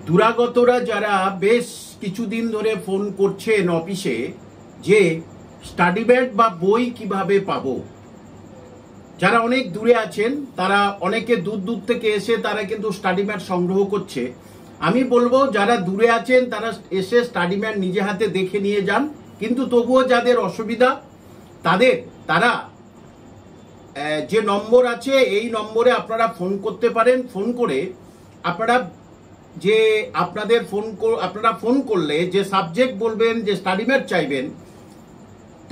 দুরাগতরা যারা বেশ কিছুদিন ধরে ফোন করছেন অফিসে যে স্টাডি ব্যাগ বা বই কিভাবে পাবো, যারা অনেক দূরে আছেন তারা অনেকে দূর দূর থেকে এসে তারা কিন্তু স্টাডি ম্যাট সংগ্রহ করছে। আমি বলবো যারা দূরে আছেন তারা এসে স্টাডি ম্যাট নিজে হাতে দেখে নিয়ে যান, কিন্তু তবুও যাদের অসুবিধা তারা যে নম্বর আছে এই নম্বরে আপনারা ফোন করতে পারেন। ফোন করে আপনারা ফোন করলে যে সাবজেক্ট বলবেন, যে স্টাডি ম্যাট চাইবেন,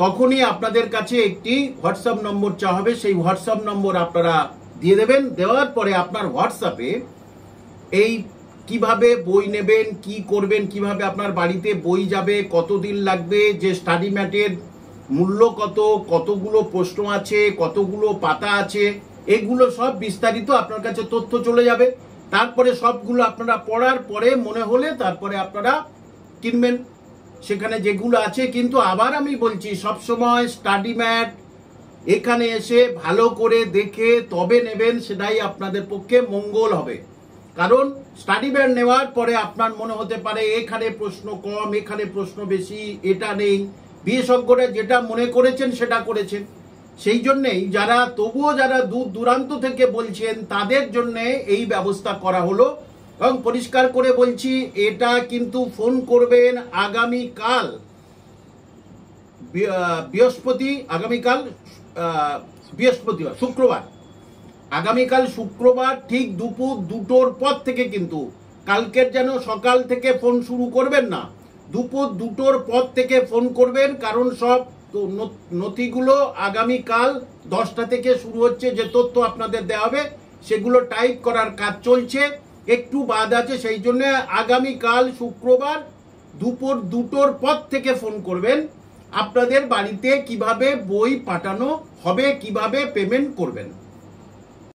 তখনই আপনাদের কাছে একটি হোয়াটসঅ্যাপ নম্বর চাওয়া হবে। সেই হোয়াটসঅ্যাপ নম্বর আপনারা দিয়ে দেবেন। দেওয়ার পরে আপনার হোয়াটসঅ্যাপে এই কিভাবে বই নেবেন, কি করবেন, কিভাবে আপনার বাড়িতে বই যাবে, কতদিন লাগবে, যে স্টাডি ম্যাটের মূল্য কতগুলো প্রশ্ন আছে, কতগুলো পাতা আছে, এগুলো সব বিস্তারিত আপনার কাছে তথ্য চলে যাবে। তারপরে সবগুলো আপনারা পড়ার পরে মনে হলে তারপরে আপনারা কিনবেন সেখানে যেগুলো আছে। কিন্তু আবার আমি বলছি, সবসময় স্টাডি ম্যাট এখানে এসে ভালো করে দেখে তবে নেবেন, সেটাই আপনাদের পক্ষে মঙ্গল হবে। কারণ স্টাডি ম্যাট নেওয়ার পরে আপনার মনে হতে পারে এখানে প্রশ্ন কম, এখানে প্রশ্ন বেশি, এটা নেই। বিশেষজ্ঞরা যেটা মনে করেছেন সেটা করেছেন। সেই জন্যেই তবুও যারা দূর দূরান্ত থেকে বলছেন তাদের জন্য এই ব্যবস্থা করা হলো। এবং পরিষ্কার করে বলছি, এটা কিন্তু ফোন করবেন আগামীকাল শুক্রবার, আগামীকাল শুক্রবার ঠিক দুপুর 2টোর পর থেকে। কিন্তু কালকের যেন সকাল থেকে ফোন শুরু করবেন না, দুপুর 2টোর পর থেকে ফোন করবেন। কারণ সব নথিগুলো আগামীকাল 10টা থেকে শুরু হচ্ছে। যে তথ্য আপনাদের দেওয়া হবে সেগুলো টাইপ করার কাজ চলছে, একটু বাদ আছে। সেই জন্য আগামীকাল শুক্রবার দুপুর 2টোর পর থেকে ফোন করবেন। আপনাদের বাড়িতে কিভাবে বই পাঠানো হবে, কিভাবে পেমেন্ট করবেন।